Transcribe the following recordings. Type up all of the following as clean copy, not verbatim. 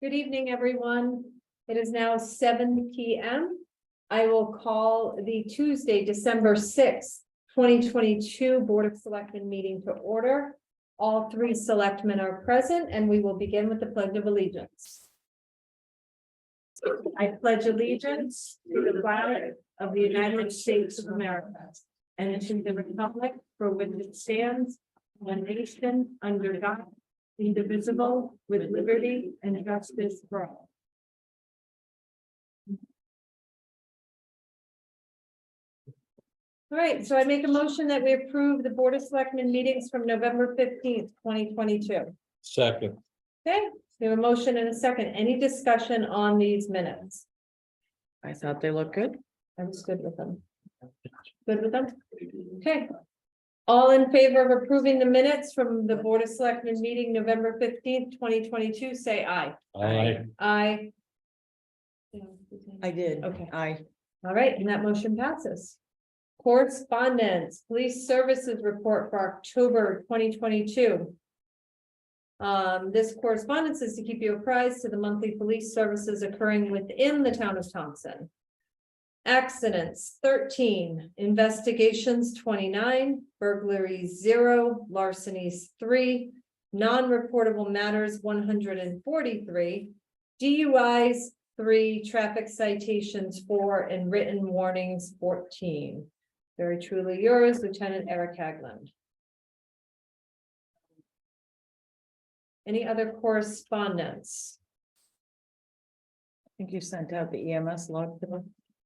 Good evening, everyone. It is now 7 p.m. I will call the Tuesday, December 6th, 2022 Board of Selectmen meeting to order. All three selectmen are present, and we will begin with the Pledge of Allegiance. I pledge allegiance to the flag of the United States of America and to the republic for which it stands, one nation under God, indivisible, with liberty and justice for all. All right, so I make a motion that we approve the Board of Selectmen meetings from November 15th, 2022. Second. Okay, we have a motion and a second. Any discussion on these minutes? I thought they looked good. I was good with them. Good with them? Okay. All in favor of approving the minutes from the Board of Selectmen meeting November 15th, 2022, say aye. Aye. Aye. I did. Okay. I All right, and that motion passes. Correspondence, police services report for October 2022. This correspondence is to keep you apprised to the monthly police services occurring within the town of Thompson. Accidents 13, investigations 29, burglaries 0, larcenies 3, non-reportable matters 143, DUIs 3, traffic citations 4, and written warnings 14. Very truly yours, Lieutenant Eric Hagland. Any other correspondence? think you sent out the EMS log to them.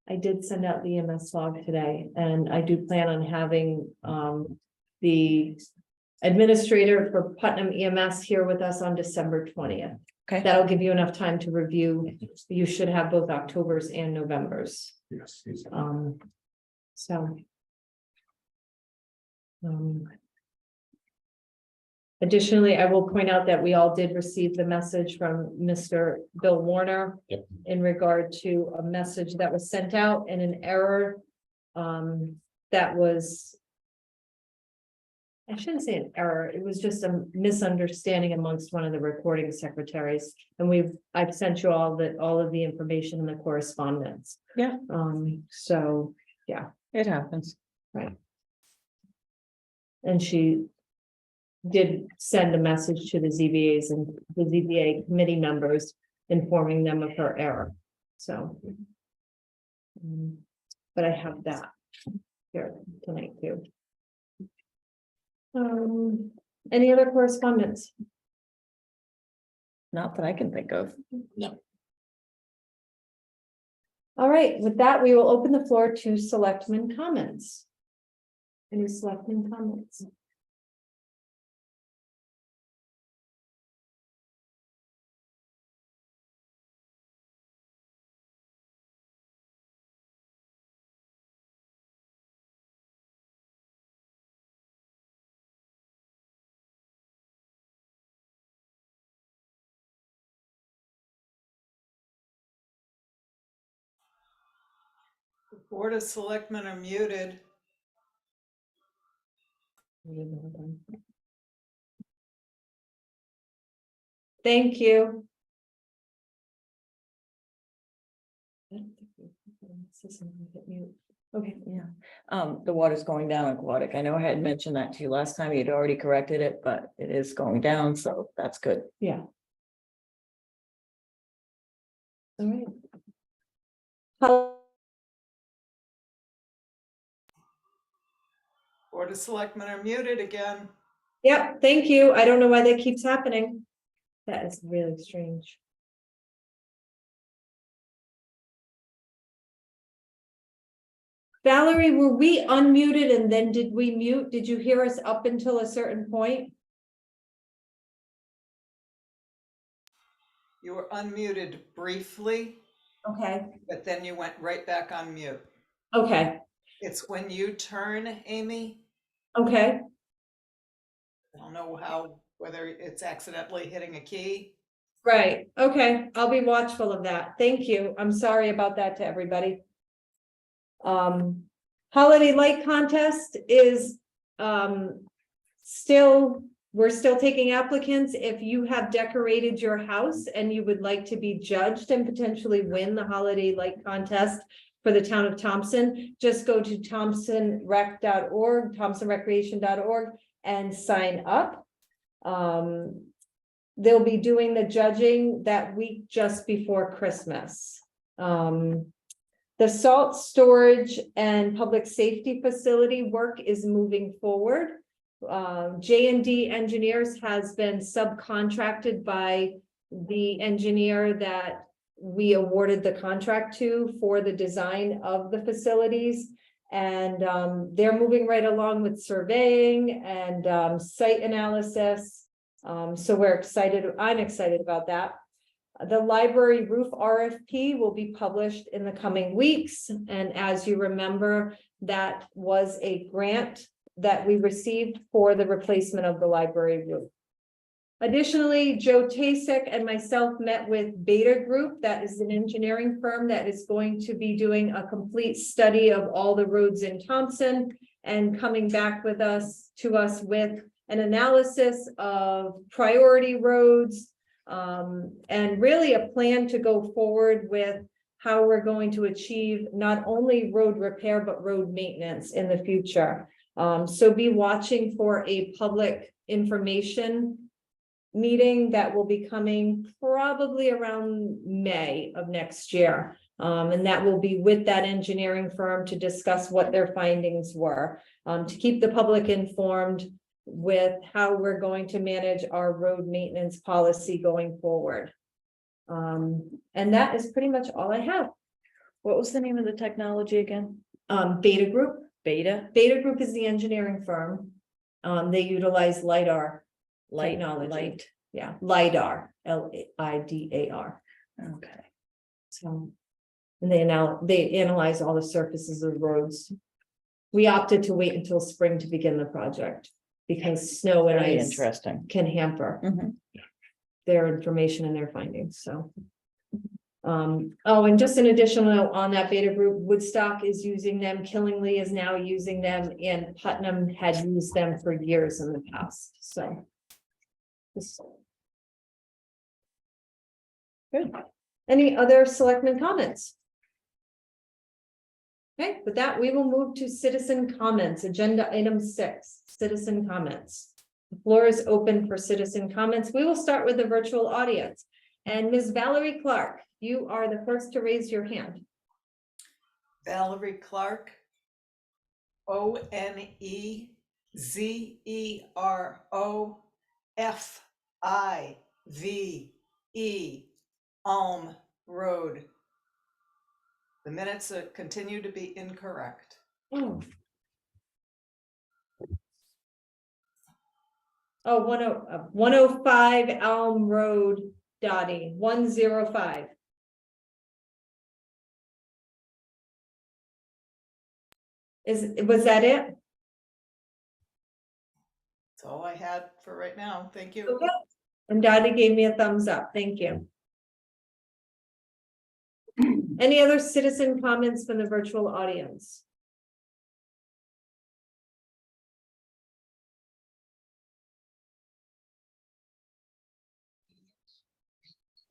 I did send out the EMS log today, and I do plan on having the administrator for Putnam EMS here with us on December 20th. Okay. That'll give you enough time to review. You should have both October's and November's. Yes. So. Additionally, I will point out that we all did receive the message from Mr. Bill Warner. Yep. In regard to a message that was sent out and an error. That was. I shouldn't say an error, it was just a misunderstanding amongst one of the recording secretaries. And I've sent you all of the information in the correspondence. Yeah. So, yeah. It happens. Right. And she did send a message to the ZBAs and the ZBA committee members, informing them of her error. So. But I have that here tonight too. Any other correspondence? Not that I can think of. All right, with that, we will open the floor to selectmen comments. Any selectmen comments? The Board of Selectmen are muted. Thank you. Okay, Yeah. The water's going down in Aquatic. I know I had mentioned that to you last time. You'd already corrected it, but it is going down, so that's good. yeah. All right. How- Board of Selectmen are muted again. Yep, thank you. I don't know why that keeps happening. That is really strange. Valerie, were we unmuted and then did we mute? Did you hear us up until a certain point? You were unmuted briefly, Okay, but then you went right back on mute. okay, It's when you turn, Amy. okay. I don't know whether it's accidentally hitting a key. Right, okay, I'll be watchful of that. Thank you. I'm sorry about that to everybody. Holiday light contest is still we're still taking applicants. If you have decorated your house and you would like to be judged and potentially win the holiday light contest for the town of Thompson, just go to thompsonrec.org, thompsonrecreation.org, and sign up. They'll be doing the judging that week just before Christmas. The salt storage and public safety facility work is moving forward. J&D Engineers has been subcontracted by the engineer that we awarded the contract to for the design of the facilities. And they're moving right along with surveying and site analysis. So we're excited. I'm excited about that. The library roof RFP will be published in the coming weeks. And as you remember, that was a grant that we received for the replacement of the library roof. Additionally, Joe Tasek and myself met with Beta Group. That is an engineering firm that is going to be doing a complete study of all the roads in Thompson and coming back with us with an analysis of priority roads, and really a plan to go forward with how we're going to achieve not only road repair, but road maintenance in the future. So be watching for a public information meeting that will be coming probably around May of next year. And that will be with that engineering firm to discuss what their findings were, to keep the public informed with how we're going to manage our road maintenance policy going forward. And that is pretty much all I have. What was the name of the technology again? Beta Group. Beta? Beta Group is the engineering firm. They utilize LiDAR technology. Yeah, LiDAR, LIDAR. Okay. So, and they analyze all the surfaces of roads. We opted to wait until spring to begin the project because snow and Very ice interesting. can hamper Mhm. their information and their findings, so. Oh, and just an additional note on that Beta Group, Woodstock is using them, Killingly is now using them, and Putnam had used them for years in the past, so. Good. Any other selectmen comments? Okay, with that, we will move to citizen comments, agenda item 6, citizen comments. The floor is open for citizen comments. We will start with the virtual audience. And Ms. Valerie Clark, you are the first to raise your hand. Valerie Clark, ONEZEROFIVE, Ulm Road. The minutes continue to be incorrect. Oh. 105 Elm Road, Dottie, 105. Was that it? That's all I had for right now. Thank you. Okay. And Dottie gave me a thumbs up. Thank you. Any other citizen comments from the virtual audience?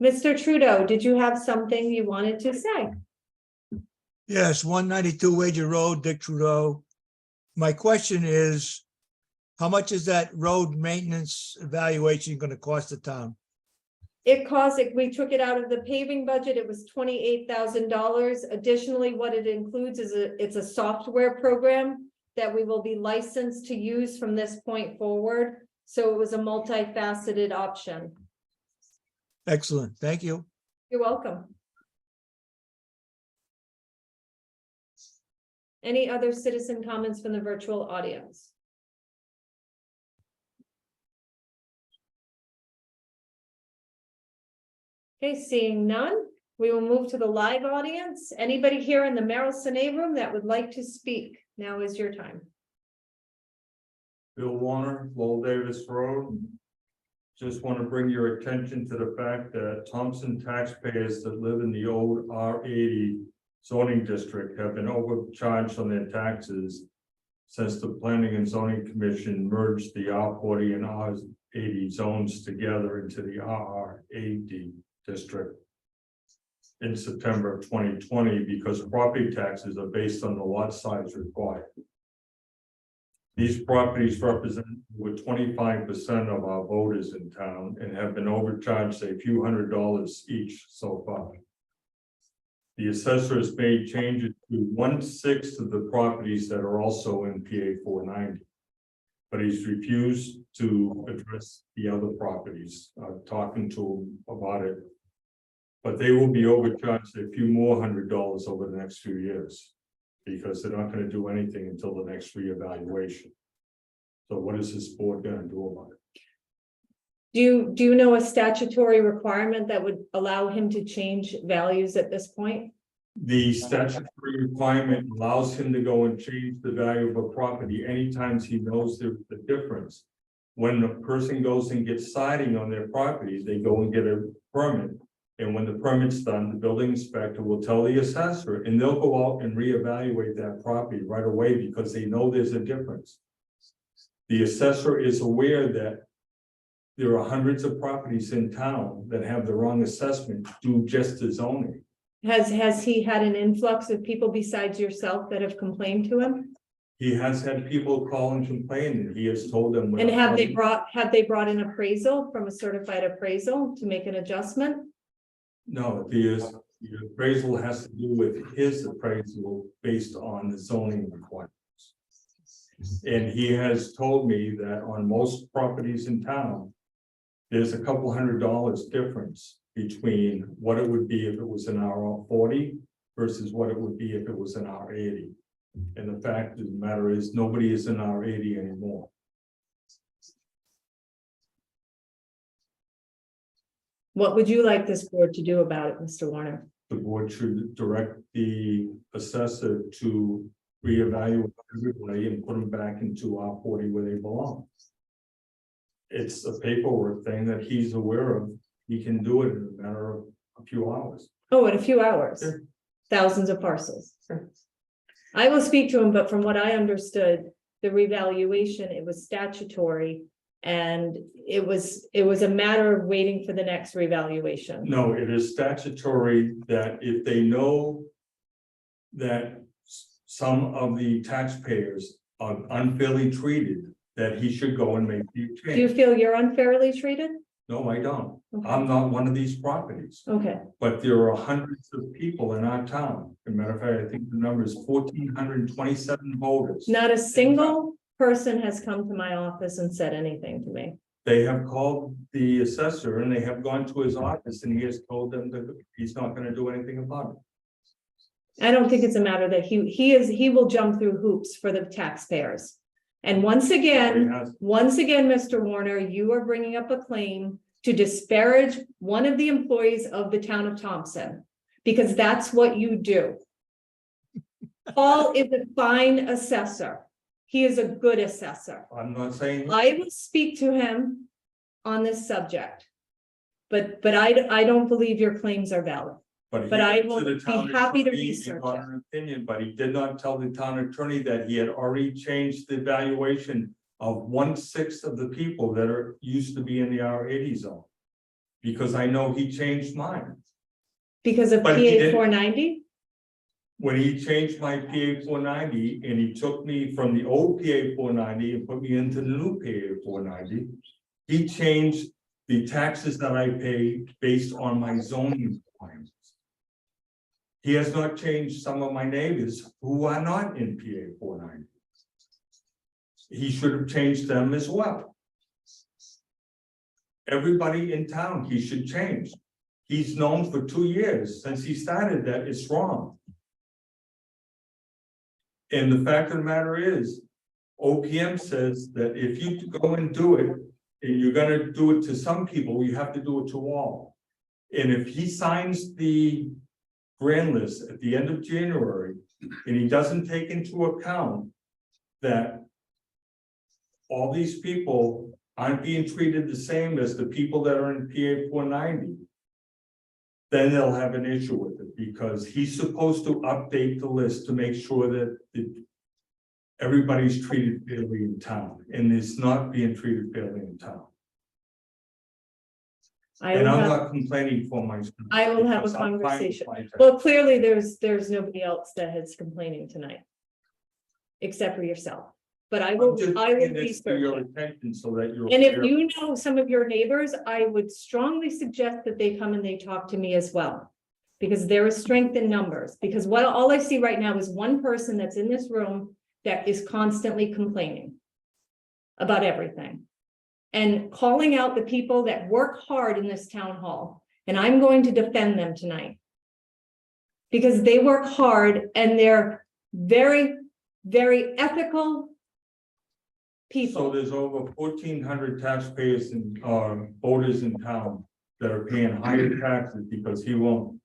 Mr. Trudeau, did you have something you wanted to say? Yes, 192 Wager Road, Dick Trudeau. My question is, how much is that road maintenance evaluation going to cost the town? We took it out of the paving budget. It was $28,000. Additionally, what it includes is it's a software program that we will be licensed to use from this point forward. So it was a multifaceted option. Excellent. Thank you. You're welcome. Any other citizen comments from the virtual audience? Okay, seeing none, we will move to the live audience. Anybody here in the Merrill Sine room that would like to speak? Now is your time. Bill Warner, Lowell Davis Road. Just want to bring your attention to the fact that Thompson taxpayers that live in the old R80 zoning district have been overcharged on their taxes. since the Planning and Zoning Commission merged the R40 and R80 zones together into the RR80 district in September of 2020, because property taxes are based on the lot size required. These properties represent over 25% of our voters in town and have been overcharged a few $100s each so far. The assessor has made changes to 1/6 of the properties that are also in PA 490. But he's refused to address the other properties, talking to him about it. But they will be overcharged a few more $100 over the next few years. Because they're not gonna do anything until the next reevaluation. So what is this board gonna do about it? Do you know a statutory requirement that would allow him to change values at this point? The statutory requirement allows him to go and change the value of a property anytime he knows the difference. When a person goes and gets siding on their property, they go and get a permit. And when the permit's done, the building inspector will tell the assessor, and they'll go out and reevaluate that property right away because they know there's a difference. The assessor is aware that there are hundreds of properties in town that have the wrong assessment due just to zoning. Has he had an influx of people besides yourself that have complained to him? He has had people call and complain, and he has told them. And have they brought an appraisal from a certified appraisal to make an adjustment? No, the appraisal has to do with his appraisal based on the zoning requirements. And he has told me that on most properties in town, there's a couple $100 difference between what it would be if it was an R40 versus what it would be if it was an R80. And the fact of the matter is, nobody is an R80 anymore. What would you like this board to do about it, Mr. Warner? The board should direct the assessor to reevaluate everybody and put them back into R40 where they belong. It's a paperwork thing that he's aware of. He can do it in a matter of a few hours. Oh, in a few hours, Sure. thousands of parcels. Sure. I will speak to him, but from what I understood, the revaluation, it was statutory. And it was a matter of waiting for the next revaluation. No, it is statutory that if they know that some of the taxpayers are unfairly treated, that he should go and make the Do you change. feel you're unfairly treated? No, I don't. Okay. I'm not one of these properties. Okay, But there are hundreds of people in our town. As a matter of fact, I think the number is 1,427 voters. not a single person has come to my office and said anything to me. They have called the assessor and they have gone to his office and he has told them that he's not gonna do anything about it. I don't think it's a matter that he will jump through hoops for the taxpayers. And once He again, has- Mr. Warner, you are bringing up a claim to disparage one of the employees of the town of Thompson, because that's what you do. Paul is a fine assessor. He is a good assessor. I'm not saying. I will speak to him on this subject. But I don't believe your claims are valid. But I he went will to the be town happy to attorney and research got it. an opinion, but he did not tell the town attorney that he had already changed the valuation of 1/6 of the people that are used to be in the R80 zone. Because I know he changed mine. Because of But he PA didn't- 490? When he changed my PA 490 and he took me from the old PA 490 and put me into the new PA 490. He changed the taxes that I pay based on my zoning requirements. He has not changed some of my neighbors who are not in PA 490. He should have changed them as well. Everybody in town, he should change. He's known for 2 years since he started that it's wrong. And the fact of the matter is, OPM says that if you go and do it, and you're gonna do it to some people, you have to do it to all. And if he signs the grand list at the end of January, and he doesn't take into account that all these people aren't being treated the same as the people that are in PA 490, then they'll have an issue with it, because he's supposed to update the list to make sure that everybody's treated fairly in town, and it's not being treated fairly in town. I And will I'm have, not complaining for myself. I will have a because I'm fine with conversation. my town. well, clearly there's nobody else that is complaining tonight. Except for yourself, but I I'm will, just I will bringing this to research your it. attention so that you're. And if aware. you know some of your neighbors, I would strongly suggest that they come and they talk to me as well. Because there is strength in numbers, because what all I see right now is one person that's in this room that is constantly complaining about everything. And calling out the people that work hard in this town hall, and I'm going to defend them tonight. Because they work hard and they're very, very ethical So people. there's over 1,400 taxpayers and voters in town that are paying higher taxes because he won't.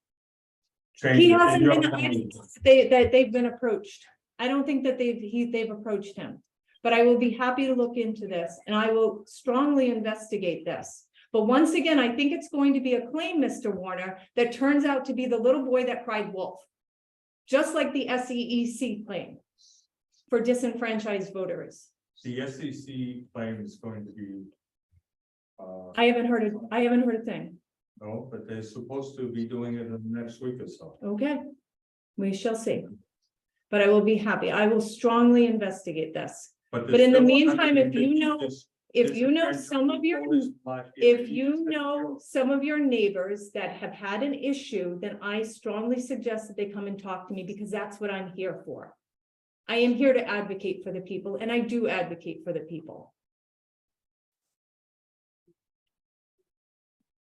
Change He it in hasn't your been, county. that they've been approached. I don't think that they've approached him. But I will be happy to look into this and I will strongly investigate this. But once again, I think it's going to be a claim, Mr. Warner, that turns out to be the little boy that cried wolf. Just like the SEEC claim for disenfranchised voters. The SEC claim is going to be. I haven't heard a thing. No, but they're supposed to be doing it in the next week or so. Okay, we shall see. But I will be happy. I will strongly investigate this. But in the meantime, if you know some of your, if you know some of your neighbors that have had an issue, then I strongly suggest that they come and talk to me because that's what I'm here for. I am here to advocate for the people and I do advocate for the people.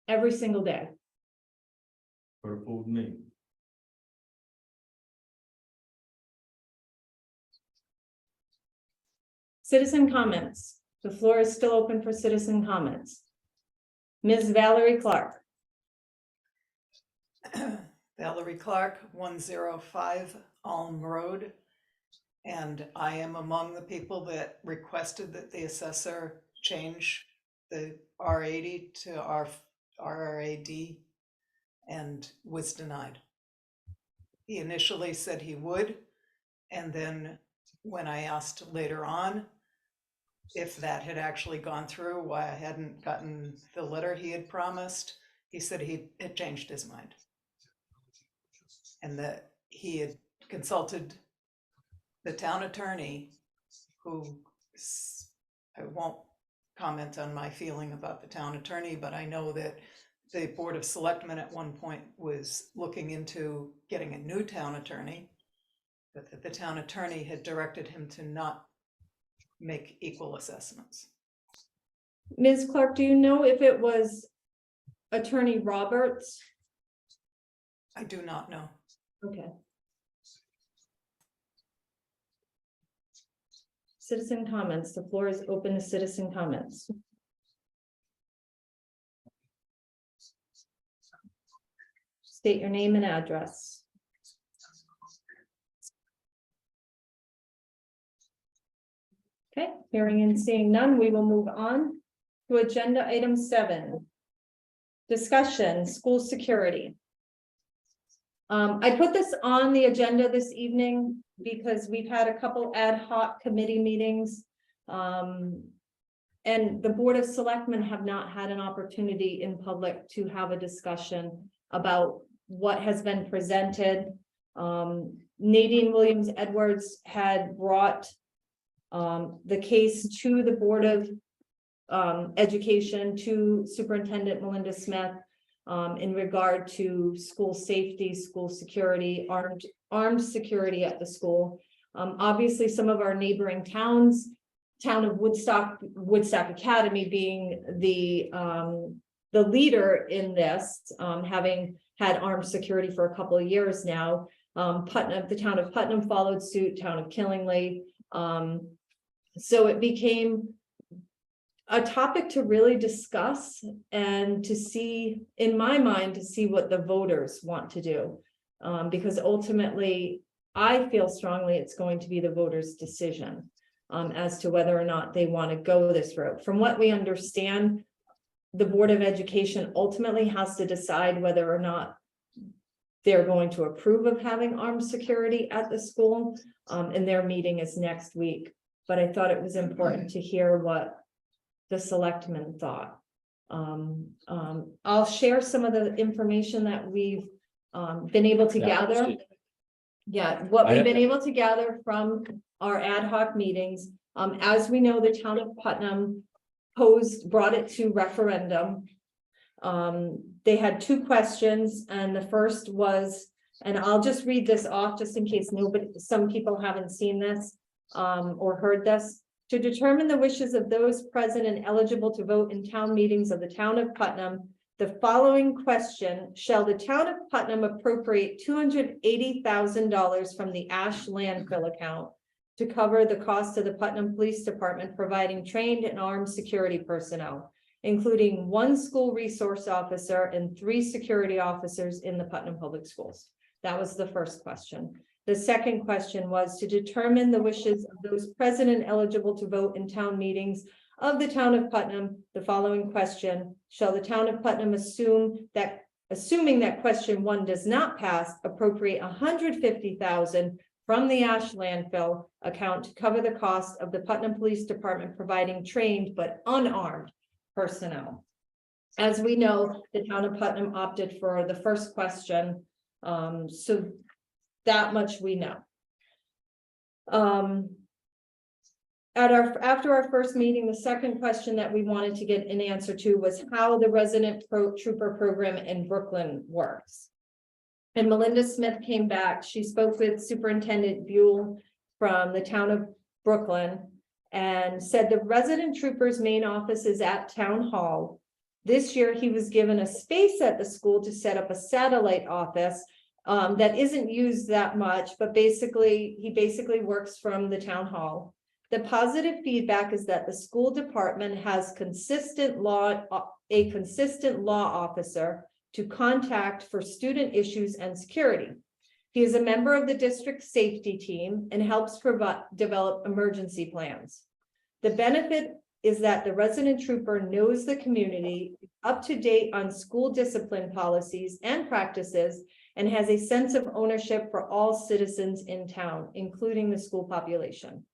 Every single day. For a food me. Citizen comments. The floor is still open for citizen comments. Ms. Valerie Clark. Valerie Clark, 105 Alm Road. And I am among the people that requested that the assessor change the R80 to RRAD and was denied. He initially said he would, and then when I asked later on if that had actually gone through, why I hadn't gotten the letter he had promised, he said he had changed his mind. And that he had consulted the town attorney, who, I won't comment on my feeling about the town attorney, but I know that the Board of Selectmen at one point was looking into getting a new town attorney, but that the town attorney had directed him to not make equal assessments. Ms. Clark, do you know if it was Attorney Roberts? I do not know. Okay. Citizen comments. The floor is open to citizen comments. State your name and address. Okay, hearing and seeing none, we will move on to agenda item 7. Discussion, school security. I put this on the agenda this evening because we've had a couple ad hoc committee meetings. And the Board of Selectmen have not had an opportunity in public to have a discussion about what has been presented. Nadine Williams Edwards had brought the case to the Board of Education, to Superintendent Melinda Smith, in regard to school safety, school security, armed security at the school. Obviously, some of our neighboring towns, town of Woodstock Academy being the leader in this, having had armed security for a couple of years now. The town of Putnam followed suit, town of Killingly. So it became a topic to really discuss and to see, in my mind, to see what the voters want to do. Because ultimately, I feel strongly it's going to be the voters' decision as to whether or not they want to go this route. From what we understand, the Board of Education ultimately has to decide whether or not they're going to approve of having armed security at the school. And their meeting is next week. But I thought it was important to hear what the selectmen thought. I'll share some of the information that we've been able to gather. Yeah, what we've been able to gather from our ad hoc meetings. As we know, the town of Putnam brought it to referendum. They had two questions, and the first was, and I'll just read this off just in case some people haven't seen this or heard this. To determine the wishes of those present and eligible to vote in town meetings of the town of Putnam, the following question: shall the town of Putnam appropriate $280,000 from the ash landfill account to cover the cost of the Putnam Police Department providing trained and armed security personnel, including 1 school resource officer and 3 security officers in the Putnam Public Schools? That was the first question. The second question was to determine the wishes of those present and eligible to vote in town meetings of the town of Putnam. The following question: shall the town of Putnam assuming that question 1 does not pass, appropriate $150,000 from the ash landfill account to cover the cost of the Putnam Police Department providing trained but unarmed personnel? As we know, the town of Putnam opted for the first question, so that much we know. After our first meeting, the second question that we wanted to get an answer to was how the resident trooper program in Brooklyn works. And Melinda Smith came back. She spoke with Superintendent Buell from the town of Brooklyn and said the resident trooper's main office is at Town Hall. This year, he was given a space at the school to set up a satellite office that isn't used that much, but he basically works from the town hall. The positive feedback is that the school department has a consistent law officer to contact for student issues and security. He is a member of the district safety team and helps develop emergency plans. The benefit is that the resident trooper knows the community, up to date on school discipline policies and practices, and has a sense of ownership for all citizens in town, including the school population.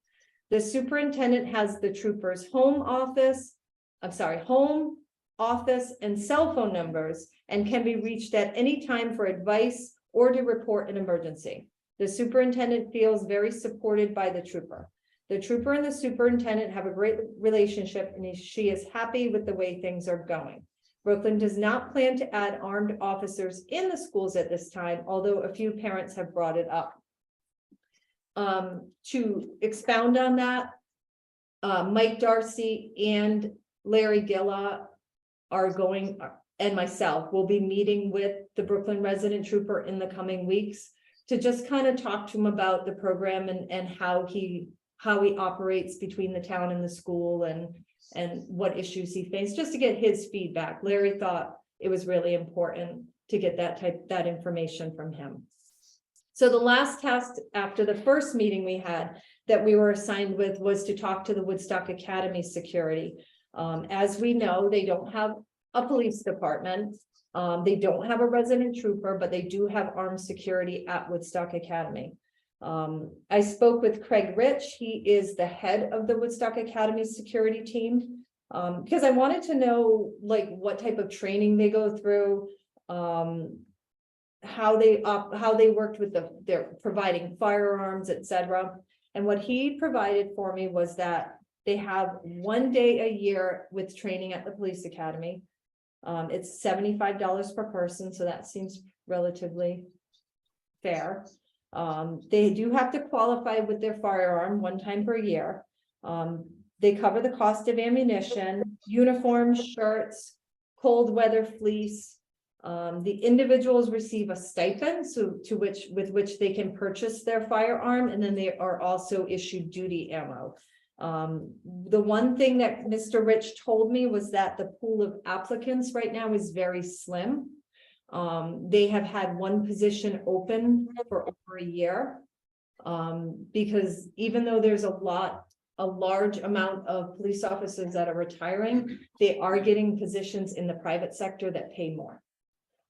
The superintendent has the trooper's home, office, and cell phone numbers and can be reached at any time for advice or to report an emergency. The superintendent feels very supported by the trooper. The trooper and the superintendent have a great relationship, and she is happy with the way things are going. Brooklyn does not plan to add armed officers in the schools at this time, although a few parents have brought it up. To expound on that, Mike Darcy and Larry Gilla and myself will be meeting with the Brooklyn resident trooper in the coming weeks to just kind of talk to him about the program and how he operates between the town and the school and what issues he faced, just to get his feedback. Larry thought it was really important to get that information from him. So the last task after the first meeting we had that we were assigned with was to talk to the Woodstock Academy security. As we know, they don't have a police department. They don't have a resident trooper, but they do have armed security at Woodstock Academy. I spoke with Craig Rich. He is the head of the Woodstock Academy security team, because I wanted to know what type of training they go through, how they worked with their providing firearms, etc. And what he provided for me was that they have 1 day a year with training at the police academy. It's $75 per person, so that seems relatively fair. They do have to qualify with their firearm 1 time per year. They cover the cost of ammunition, uniforms, shirts, cold weather fleece. The individuals receive a stipend, with which they can purchase their firearm, and then they are also issued duty ammo. The one thing that Mr. Rich told me was that the pool of applicants right now is very slim. They have had 1 position open for over a year, because even though there's a large amount of police officers that are retiring, they are getting positions in the private sector that pay more,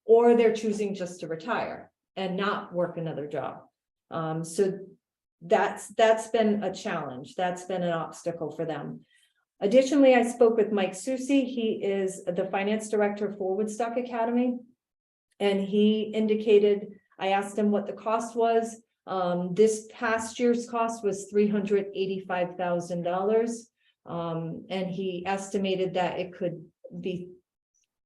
or they're choosing just to retire. and not work another job. So that's been a challenge. That's been an obstacle for them. Additionally, I spoke with Mike Susi. He is the finance director for Woodstock Academy. And he indicated, I asked him what the cost was. This past year's cost was $385,000. And he estimated that it could be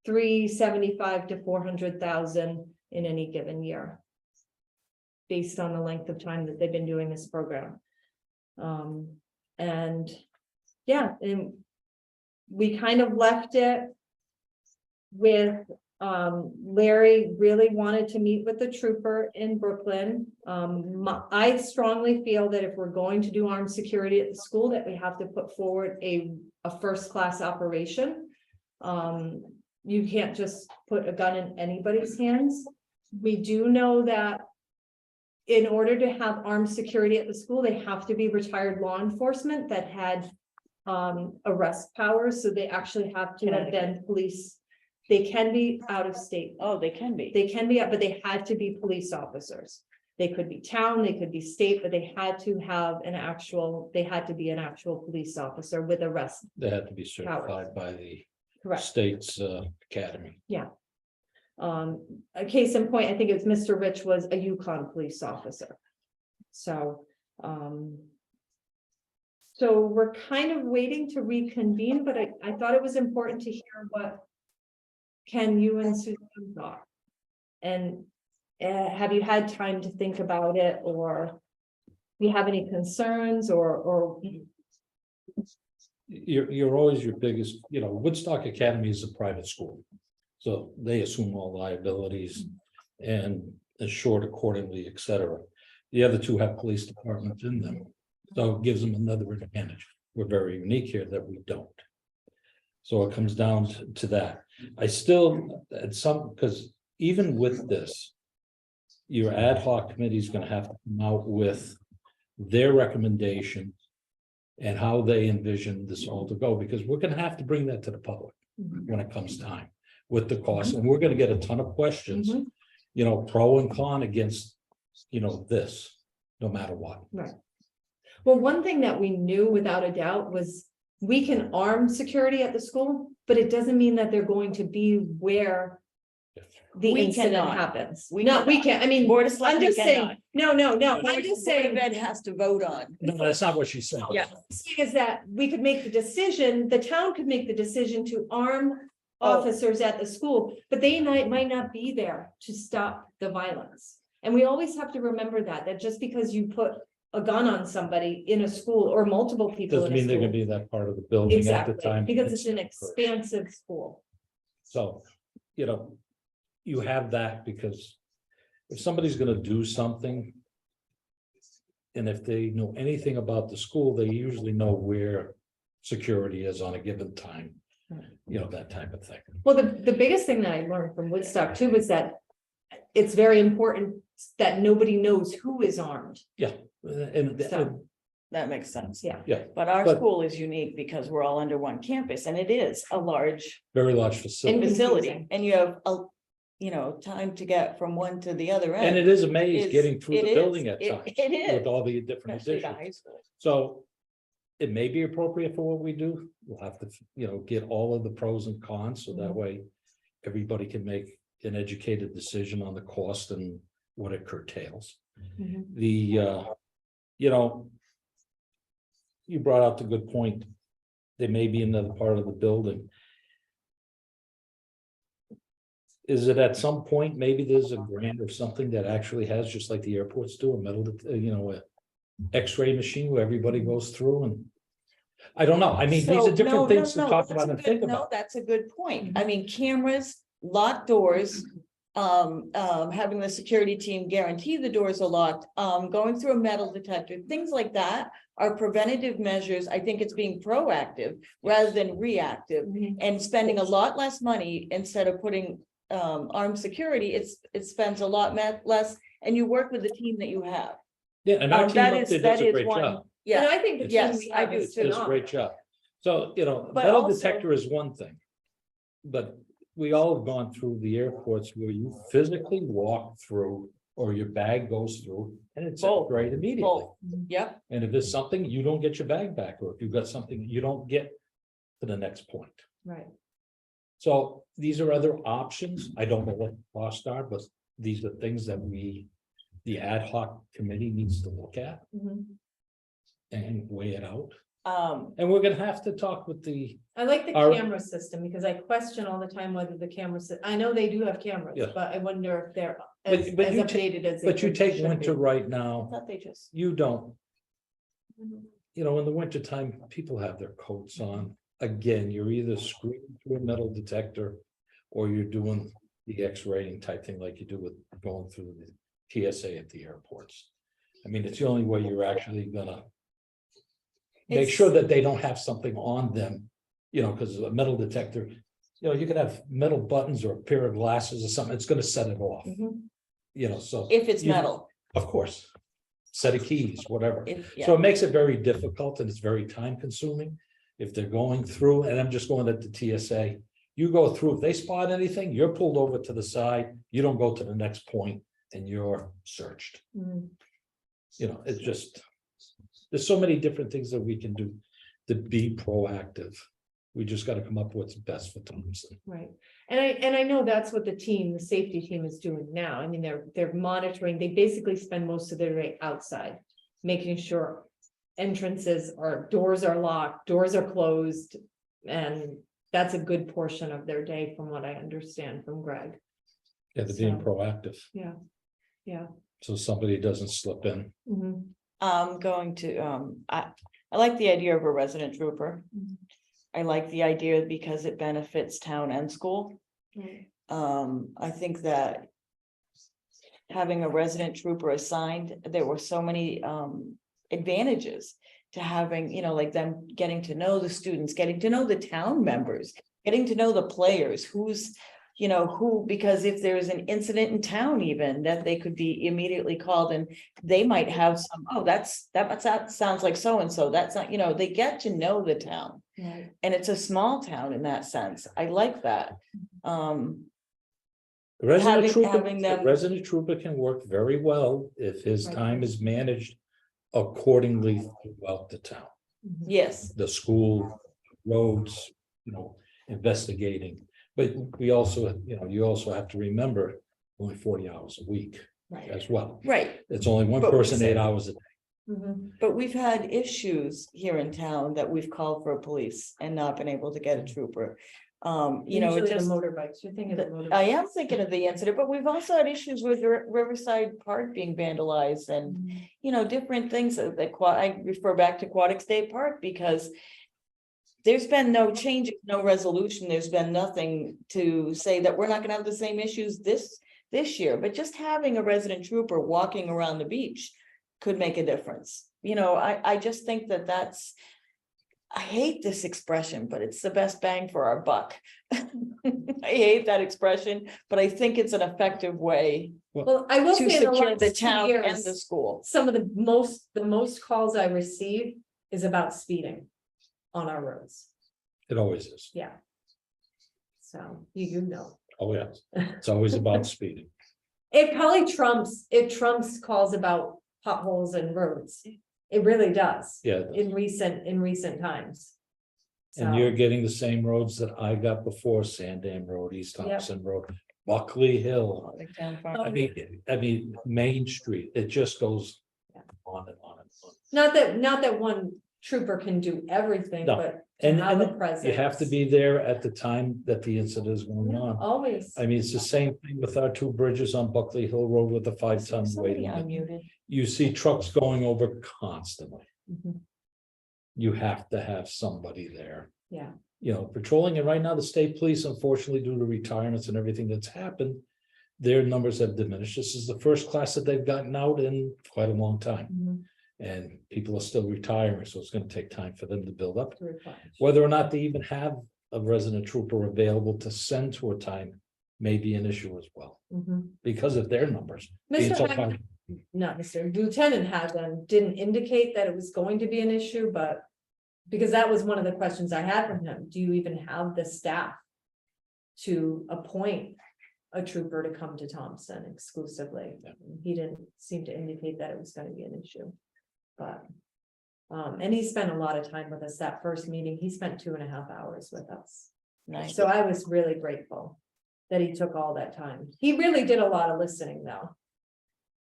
$375,000 to $400,000 in any given year, based on the length of time that they've been doing this program. And yeah, and we kind of left it with Larry really wanted to meet with the trooper in Brooklyn. I strongly feel that if we're going to do armed security at the school, that we have to put forward a first-class operation. You can't just put a gun in anybody's hands. We do know that in order to have armed security at the school, they have to be retired law enforcement that had arrest powers. So they actually have to have been police. They can be out of state. Oh, they can be. They can be, but they had to be police officers. They could be town, they could be state, but they had to have they had to be an actual police officer with arrest. They had to be certified by the Correct. state's academy. A case in point, I think it was Mr. Rich was a Yukon police officer. So, so we're kind of waiting to reconvene, but I thought it was important to hear what Ken, you and Susan thought. And have you had time to think about it, or do you have any concerns, or You're always your biggest, Woodstock Academy is a private school. So they assume all liabilities and assured accordingly, et cetera. The other two have police departments in them. So it gives them another advantage. We're very unique here that we don't. So it comes down to that. I still, because even with this, your ad hoc committee is going to have to come out with their recommendation and how they envision this all to go, because we're going to have to bring that to the public when it comes time with the cost. And we're going to get a ton of questions, pro and con against, this, no matter what. right? Well, one thing that we knew without a doubt was we can arm security at the school, but it doesn't mean that they're going to be where the We incident cannot. happens. We No, we cannot. can't. I mean, Board of I'm Selectmen just saying, cannot. no, I'm just saying. Board of Ed has to vote on. No, that's not what she said. Yeah. Thing is that we could make the decision, the town could make the decision to arm officers at the school, but they might not be there to stop the violence. And we always have to remember that just because you put a gun on somebody in a school or multiple people Doesn't in a mean they're gonna school. be that part of the building at Exactly, the time. because it's an expansive school. So, you have that because if somebody's gonna do something, and if they know anything about the school, they usually know where security is on a given time. That type of thing. Well, the biggest thing that I learned from Woodstock too was that it's very important that nobody knows who is armed. And So, That makes sense. yeah. But our But- school is unique because we're all under one campus and it is a large very large facility. facility. confusing. And you have time to get from one to the other end. And it is a maze Is- getting through it the is. building at It- times. it is. With all the different Especially the additions. high school. So it may be appropriate for what we do. We'll have to, get all of the pros and cons, so that way everybody can make an educated decision on the cost and what it curtails. Mhm. You brought out the good point. There may be another part of the building. Is it at some point, maybe there's a grant or something that actually has, just like the airports do, a metal, a X-ray machine where everybody goes through and. I don't know. I mean, these So, are different no, things to no, talk that's about a and good- think No, about. that's a good point. I mean, cameras, locked doors. Having the security team guarantee the doors are locked, going through a metal detector, things like that are preventative measures. I think it's being proactive rather than reactive and spending a lot less money instead of putting armed security. It spends a lot less and you work with the team that you have. Yeah, and our team That up is- there that does a is great one- job. And Yeah, I think the team Yes, we I have do is too. Does a great job. So, But metal also- detector is one thing. But we all have gone through the airports where you physically walk through or your bag goes through and it's Both. upgraded immediately. Both. Yep, And if there's something, you don't get your bag back, or if you've got something, you don't get to the next point. Right. So these are other options. I don't know what the costs are, but these are things that the ad hoc committee needs to look at Mhm. and weigh it out. um, And we're gonna have to talk with I like the Our- camera system because I question all the time whether the cameras, I know they do have cameras, Yeah. but I wonder if they're But- as but as you updated as. they but you could- take should winter be. right I now, thought they just, you don't, Mhm. you know, in the wintertime, people have their coats on. Again, you're either screening through a metal detector or you're doing the X-rating type thing like you do with going through the TSA at the airports. I mean, it's the only way you're actually gonna make It's- sure that they don't have something on them, you know, because a metal detector, you know, you could have metal buttons or a pair of glasses or something, it's gonna set it off, Mhm. you know, so. if it's you- metal, Of course. Set of keys, whatever. if, So yeah, it makes it very difficult and it's very time consuming. If they're going through, and I'm just going at the TSA, you go through, if they spot anything, you're pulled over to the side, you don't go to the next point and you're searched. Mhm. You know, it's just, there's so many different things that we can do to be proactive. We just gotta come up with what's best for Thompson. Right, and I know that's what the team, the safety team is doing now. I mean, they're monitoring, they basically spend most of their day outside. Making sure entrances or doors are locked, doors are closed. And that's a good portion of their day from what I understand from Greg. Yeah, they're being So- proactive, Yeah. Yeah. so somebody doesn't slip in. Mhm. I'm going to, I like the idea of a resident trooper. Mhm. I like the idea because it benefits town and school. Right. I think that having a resident trooper assigned, there were so many advantages to having, you know, like them getting to know the students, getting to know the town members, getting to know the players, who's, you know, who, because if there's an incident in town even, that they could be immediately called and they might have some, oh, that sounds like so-and-so, that's not, you know, they get to know the town. Right. And it's a small town in that sense. I like that. The resident Having trooper, them- the resident trooper can work very well if his Right. time is managed accordingly throughout the town. Mhm. Yes, The school, roads, you know, investigating. But we also, you know, you also have to remember only 40 hours a week Right. as well. right. It's only one But we person, said- 8 hours a day. Mhm. But we've had issues here in town that we've called for police and not been able to get a trooper. You know, it Usually the just, motorbikes, you're thinking of I motorbikes. am thinking of the incident, but we've also had issues with Riverside Park being vandalized and, Mhm. you know, different things that I refer back to Aquatic State Park because there's been no changes, no resolution. There's been nothing to say that we're not gonna have the same issues this year, but just having a resident trooper walking around the beach could make a difference. You know, I just think that that's, I hate this expression, but it's the best bang for our buck. I hate that expression, but I think it's an effective way Well, I will to say in the secure the last 2 town and the years, school. some of the most calls I receive is about speeding on our roads. It always is. Yeah. So you know, Oh, yeah. It's always about speeding. it trumps calls about potholes and roads. It really does Yeah. in recent times. And So, you're getting the same roads that I got before, Sandam Road, East Yep. Thompson Road, Buckley Hill. Oh, I mean, Main Street, it just goes Yeah. on and on and on. not that one trooper can do everything, No. but to And, have a and presence. you have to be there at the time that the incident is going Yeah, on. always. I mean, it's the same thing with our two bridges on Buckley Hill Road with the 5-ton weight Somebody limit. unmuted. You see trucks going over constantly. Mhm. You have to have somebody there, Yeah, you know, patrolling. And right now, the state police, unfortunately, due to retirements and everything that's happened, their numbers have diminished. This is the first class that they've gotten out in quite a long time. mhm. And people are still retiring, so it's gonna take time for them to build up. To replenish. Whether or not they even have a resident trooper available to send to a time may be an issue as well, Mhm. because of their numbers. being Mr. so Hackman- high. Not Mr. Lieutenant Hagan didn't indicate that it was going to be an issue, but. Because that was one of the questions I had from him. Do you even have the staff? To appoint a trooper to come to Thompson exclusively. Yeah. He didn't seem to indicate that it was gonna be an issue, but. And he spent a lot of time with us that first meeting. He spent 2.5 hours with us. Nice. So I was really grateful that he took all that time. He really did a lot of listening, though.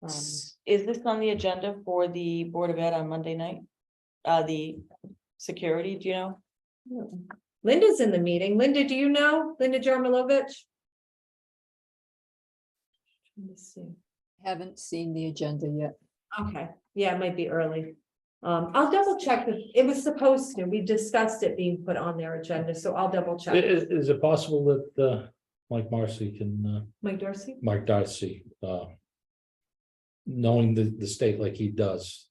Is this on the agenda for the Board of Ed on Monday night? The security, do you know? Linda's in the meeting. Linda, do you know? Linda Jarmilovich? Let me see. Haven't seen the agenda yet. Okay, yeah, it might be early. I'll double check. It was supposed to, we discussed it being put on their agenda, so I'll double check. Is it possible that Mike Marcy can, Mike Darcy? Mike Darcy, knowing the state like he does,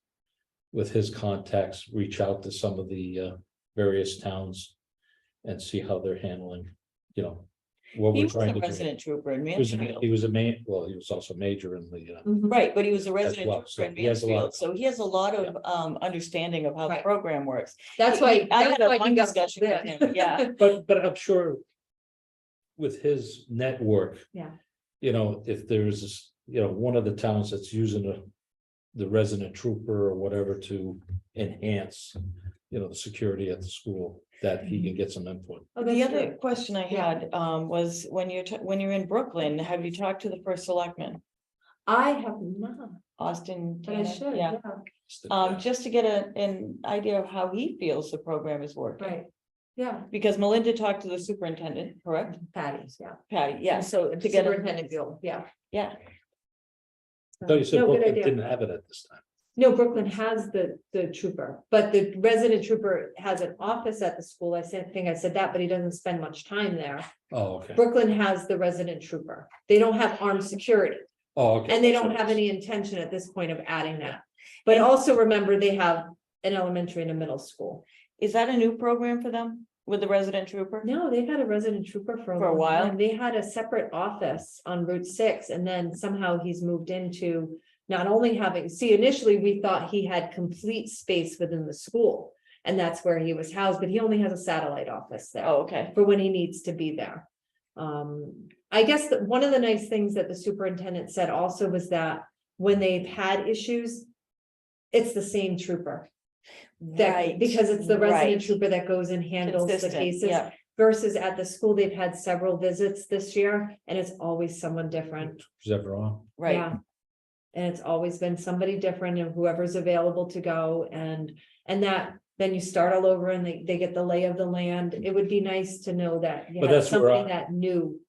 with his contacts, reach out to some of the various towns and see how they're handling, what He we're was trying a to do. resident trooper in He was Mansfield. he was he was also major in the, Right, but he was a resident well, trooper so in he has a lot. Mansfield, so he has a lot of understanding of how the Right. program works. That's why. I that's had a why he long got discussion with there. him, yeah. but I'm sure with his network. Yeah. If there's, one of the towns that's using the resident trooper or whatever to enhance, the security at the school, that he can get some input. Oh, The that's other true. question I Yeah. had was when you're in Brooklyn, have you talked to the first selectman? I have not, Austin? but I Tanner? should, Yeah. yeah, Just to get an idea of how he feels the program is working. right, yeah, Because Melinda talked to the superintendent, correct? Patty's, yeah. Patty, yeah, so to get Superintendent Bill, yeah. yeah, So you said No, good Brooklyn idea. didn't have it at this time. No, Brooklyn has the trooper, but the resident trooper has an office at the school. I think I said that, but he doesn't spend much time there. Oh, okay. Brooklyn has the resident trooper. They don't have armed security, Oh, okay. and they don't have any intention at this point of adding that. But also remember, they have an elementary and a middle school. is that a new program for them with the resident trooper? No, they've had a resident trooper for For a long while? time. They had a separate office on Route 6, and then somehow he's moved into not only having, initially we thought he had complete space within the school, and that's where he was housed, but he only has a satellite office there Oh, okay, for when he needs to be there. I guess that one of the nice things that the superintendent said also was that when they've had issues, it's the same trooper. That, right. because it's the resident right. trooper that goes and handles the Consistent, cases. yeah. Versus at the school, they've had several visits this year, and it's always someone different. Is ever on? Right, Yeah. And it's always been somebody different, and whoever's available to go, and that, then you start all over and they get the lay of the land. It would be nice to know that you But had that's where somebody I- that knew.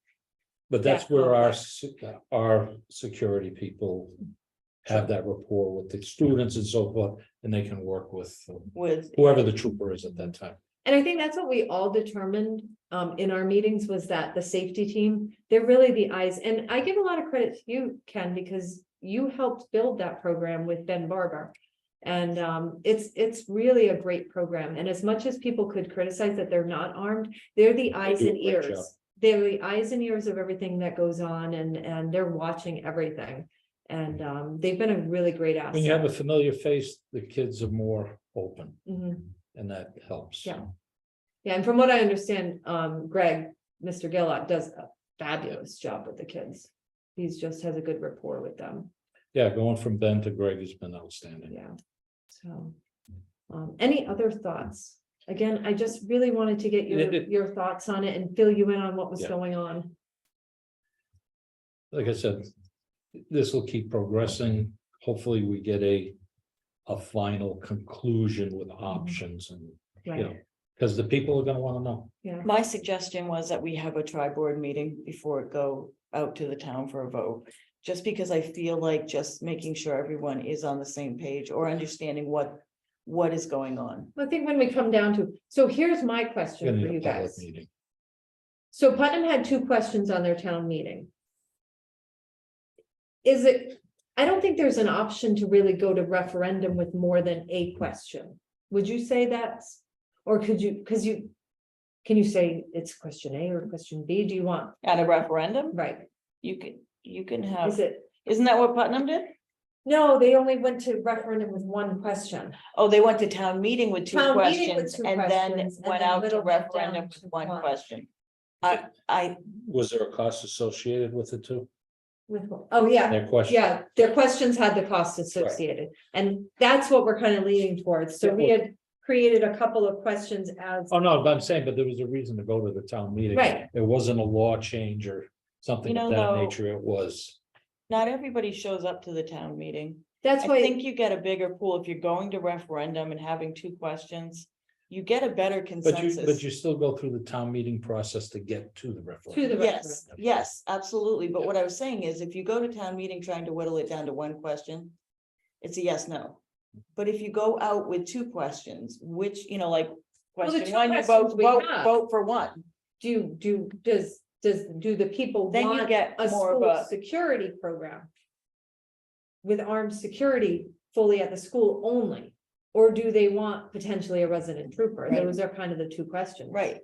But that's Yeah, where okay. our security people have that rapport with the students and so forth, and they can work with with, whoever the trooper is at that time. And I think that's what we all determined in our meetings, was that the safety team, they're really the eyes, and I give a lot of credit to you, Ken, because you helped build that program with Ben Barber. And it's really a great program, and as much as people could criticize that they're not armed, they're the eyes do a and great ears. job. They're the eyes and ears of everything that goes on, and they're watching everything. And they've been a really great asset. When you have a familiar face, the kids are more open, Mhm. and that helps. Yeah. Yeah, and from what I understand, Greg, Mr. Gillott does a fabulous job with the kids. He's just has a good rapport with them, Yeah, going from Ben to Greg has been outstanding. yeah. So, any other thoughts? Again, I just really wanted to get your thoughts on it and fill you in on what was Yeah. going on. Like I said, this will keep progressing. Hopefully, we get a final conclusion with options and, Right, because the people are gonna wanna know. yeah, my suggestion was that we have a tri-board meeting before it go out to the town for a vote. Just because I feel like just making sure everyone is on the same page or understanding what is going on. I think when we come down to, so here's my question Gonna for need you a public guys. meeting. So Putnam had 2 questions on their town meeting. Is it, I don't think there's an option to really go to referendum with more than a question. Would you say that's, or could you, can you say it's question A or question B? Do you want, At a referendum, right, you can is have, it? isn't that what Putnam did? No, they only went to referendum with 1 question. Oh, they went to town meeting with two Town meeting with questions 2 and then questions, and went then out to whittled it down referendum to with one one. question. I, Was there a cost associated with it too? Oh, yeah. Their question? Yeah, their questions had the cost associated, and that's what we're kind of leaning towards. So we had created a couple of questions as. Oh, no, but I'm saying, but there was a reason to go to the town meeting. Right. It wasn't a law change or something You of know, that though- nature. It was. not everybody shows up to the town meeting. That's I why, think you get a bigger pool if you're going to referendum and having two questions. You get a better But consensus. you still go through the town meeting process to get to the referendum. the Yes, referendum. yes, absolutely. But what I was saying is if you go to town meeting trying to whittle it down to one question, it's a yes, no. But if you go out with two questions, which, like, Well, the question two one, you questions vote, we vote, have- vote for one. do the people Then you want get a more of school a, security program? With armed security fully at the school only? Or do they want potentially a resident trooper? Right. Those are kind of the two questions. right.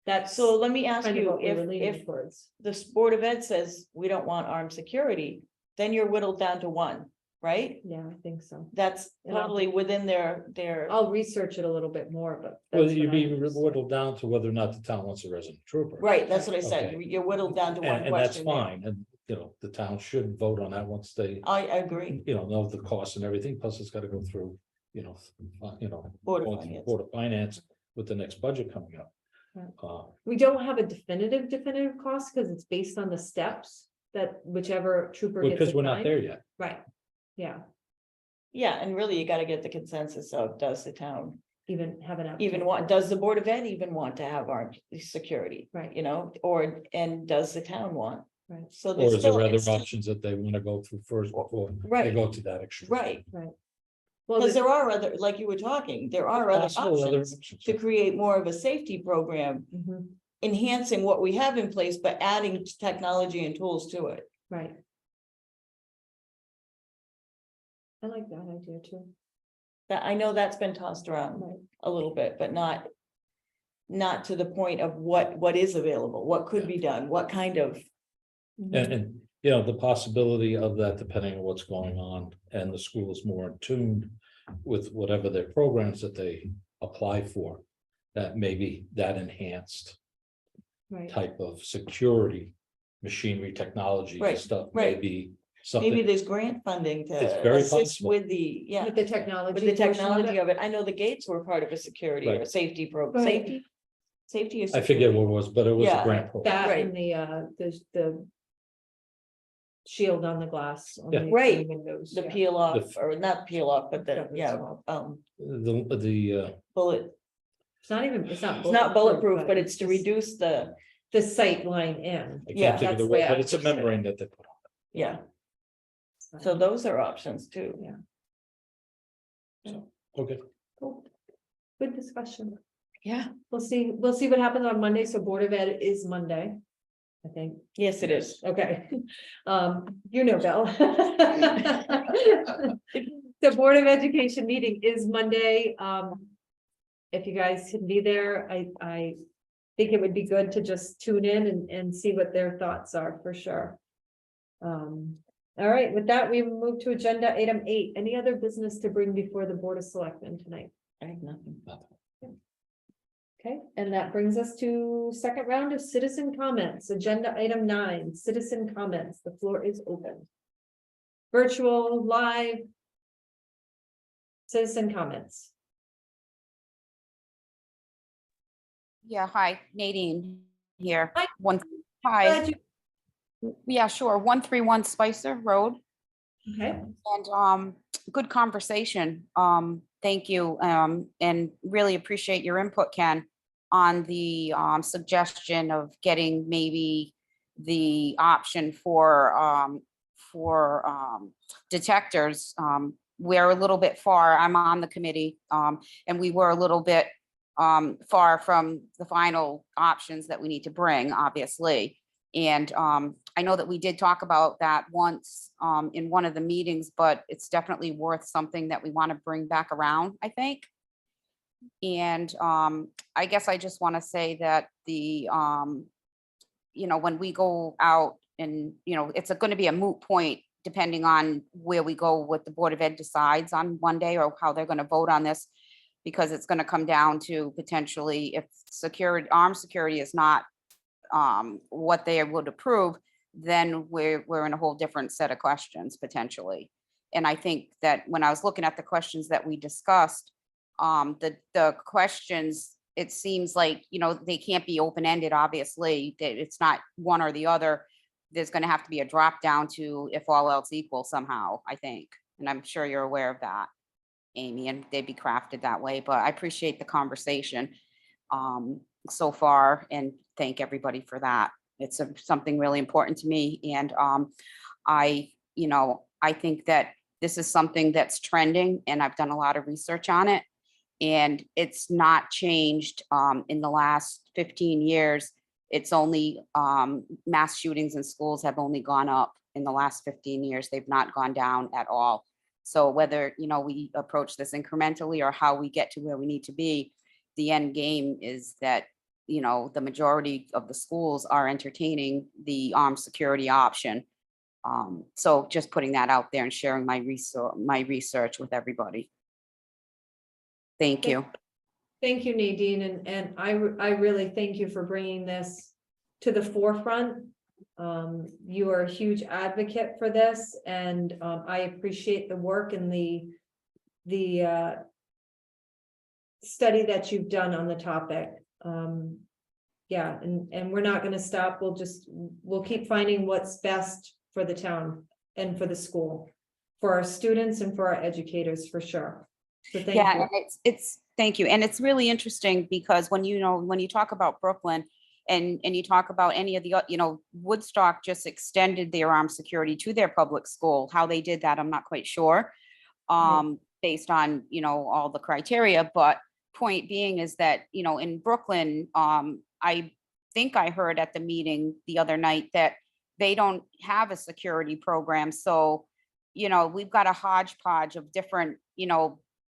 That's So let me ask kind of you, what we were if leaning towards. the Board of Ed says we don't want armed security, then you're whittled down to one, right? Yeah, I think so. That's And I'll- totally within their, I'll research it a little bit more, but. Well, that's you'd what be I understand. whittled down to whether or not the town wants a resident trooper. right, that's what I said. Okay. You're whittled down to one And that's question. there. fine. And, the town should vote on that once they, I agree. know the costs and everything. Plus it's got to go through, Board of going through Finance. Board of Finance with the next budget coming up. Right. Uh, We don't have a definitive cost because it's based on the steps that whichever trooper gets. because we're not assigned. there yet. Right, yeah, Yeah, and really you gotta get the consensus of, does the town even have an. even want, does the Board of Ed even want to have armed security? Right. And does the town want? Right. So Or there's is there still, other it's still- options that they want to go through first before they Right. go to that extreme? right, Well, because the- there are other, like you were talking, there are other Possible other options options. to create more of a safety program, Mhm, enhancing what we have in place, but adding technology and tools to it. right. I like that idea too. That, I know that's been tossed around Right. a little bit, but not to the point of what is available, what could be done, what kind of, Mhm. And, the possibility of that, depending on what's going on, and the school is more in tune with whatever their programs that they apply for. That maybe that enhanced Right, type of security, machinery, technology Right, stuff, right. maybe maybe something. there's grant funding It's to very assist possible. with the, yeah. with the technology. With the portion of technology it. of it, I know the gates were part of a security or Right. safety program, Right. safety or I forget security? what it was, but it was a Yeah. grant program. That Right. and the shield on the glass. On Yeah. the Right. windows, The yeah. peel off, The- or not peel off, but the, Whatever it's yeah, called. The bullet, It's not even, it's not. it's not bulletproof, but it's to just reduce the, The sight line in. I Yeah, can't think of the that's word, the but it's a way I understood it. membrane that they put on. yeah, so those are options too. Okay, Cool. Good discussion. Yeah, We'll see what happens on Monday. So Board of Ed is Monday. I think. yes, it is. Okay, Bill. The Board of Education meeting is Monday. If you guys can be there, I think it would be good to just tune in and see what their thoughts are for sure. All right, with that, we move to agenda item 8. Any other business to bring before the Board of Selectmen tonight? I have nothing. Okay, and that brings us to second round of citizen comments, agenda item 9, citizen comments. The floor is open. Virtual, live. Citizen comments. Yeah, hi, Nadine here. Hi. Hi, Glad you- yeah, sure, 131 Spicer Road, Okay, and good conversation. Thank you, and really appreciate your input, Ken, on the suggestion of getting maybe the option for detectors. We're a little bit far, I'm on the committee, and we were a little bit far from the final options that we need to bring, obviously. And I know that we did talk about that once in one of the meetings, but it's definitely worth something that we want to bring back around, I think. And I guess I just want to say that when we go out and, it's going to be a moot point depending on where we go, what the Board of Ed decides on one day or how they're going to vote on this, because it's going to come down to potentially if armed security is not what they would approve, then we're in a whole different set of questions potentially. And I think that when I was looking at the questions that we discussed, the questions, it seems like, they can't be open-ended, obviously, that it's not one or the other. There's gonna have to be a drop down to if all else equal somehow, I think. And I'm sure you're aware of that, Amy, and they'd be crafted that way, but I appreciate the conversation so far and thank everybody for that. It's something really important to me. And I think that this is something that's trending and I've done a lot of research on it. And it's not changed in the last 15 years. It's only mass shootings in schools have only gone up in the last 15 years. They've not gone down at all. So whether, we approach this incrementally or how we get to where we need to be, the end game is that, the majority of the schools are entertaining the armed security option. So just putting that out there and sharing my research with everybody. Thank you. Thank you, Nadine, and I really thank you for bringing this to the forefront. You are a huge advocate for this, and I appreciate the work and the study that you've done on the topic. Yeah, and we're not going to stop. We'll keep finding what's best for the town and for the school, for our students and for our educators, for sure. So thank you. And it's thank you. And it's really interesting because when you talk about Brooklyn and you talk about any of the, Woodstock just extended their armed security to their public school. How they did that, I'm not quite sure, based on, all the criteria. But point being is that, in Brooklyn, I think I heard at the meeting the other night that they don't have a security program. So, we've got a hodgepodge of different,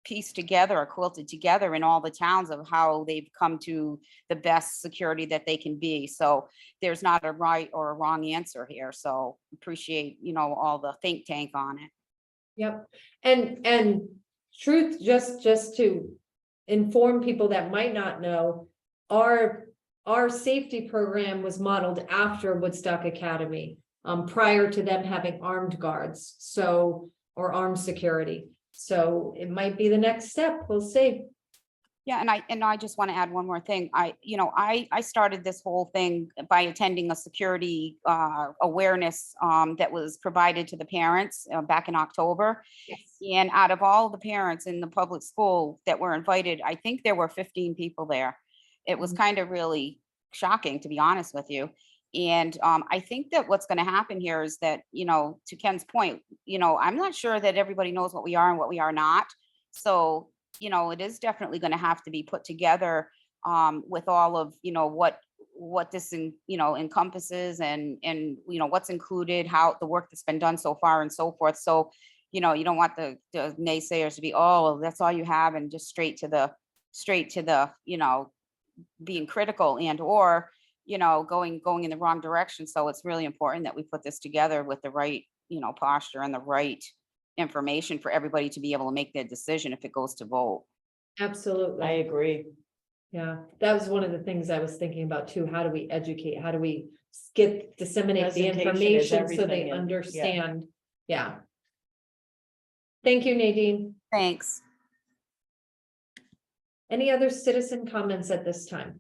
pieced together or quilted together in all the towns of how they've come to the best security that they can be. So there's not a right or a wrong answer here. So appreciate, all the think tank on it. Yep. And truth, just to inform people that might not know, our safety program was modeled after Woodstock Academy, prior to them having armed guards, or armed security. So it might be the next step. We'll see. Yeah, and I just want to add one more thing. I started this whole thing by attending a security awareness that was provided to the parents back in October. Yes. And out of all the parents in the public school that were invited, I think there were 15 people there. It was kind of really shocking, to be honest with you. And I think that what's going to happen here is that, to Ken's point, I'm not sure that everybody knows what we are and what we are not. So, it is definitely going to have to be put together with all of, what this, encompasses and, what's included, how the work that's been done so far and so forth. So, you don't want the naysayers to be, oh, that's all you have, and just straight to the, being critical and, or, going in the wrong direction. So it's really important that we put this together with the right, posture and the right information for everybody to be able to make their decision if it goes to vote. Absolutely. I agree. Yeah, that was one of the things I was thinking about too. How do we educate? How do we disseminate the Presentation is information so everything, they and- yeah. understand? Yeah. Thank you, Nadine. Thanks. Any other citizen comments at this time?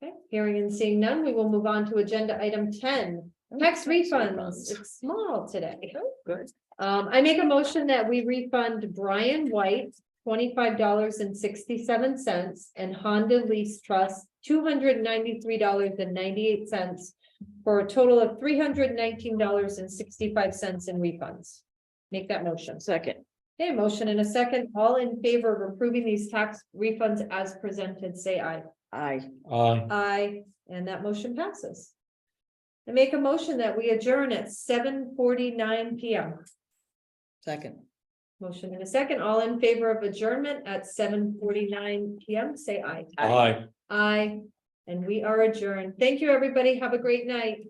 Okay, hearing and seeing none, we will move on to agenda item 10. Tax refunds. It's small today. Good. I make a motion that we refund Brian White $25.67 and Honda Lease Trust $293.98 for a total of $319.65 in refunds. Make that motion. Second. Okay, motion and a second. All in favor of approving these tax refunds as presented, say aye. Aye. Aye, and that motion passes. I make a motion that we adjourn at 7:49 PM. Second. Motion in a second. All in favor of adjournment at 7:49 PM, say aye. Aye. Aye, and we are adjourned. Thank you, everybody. Have a great night.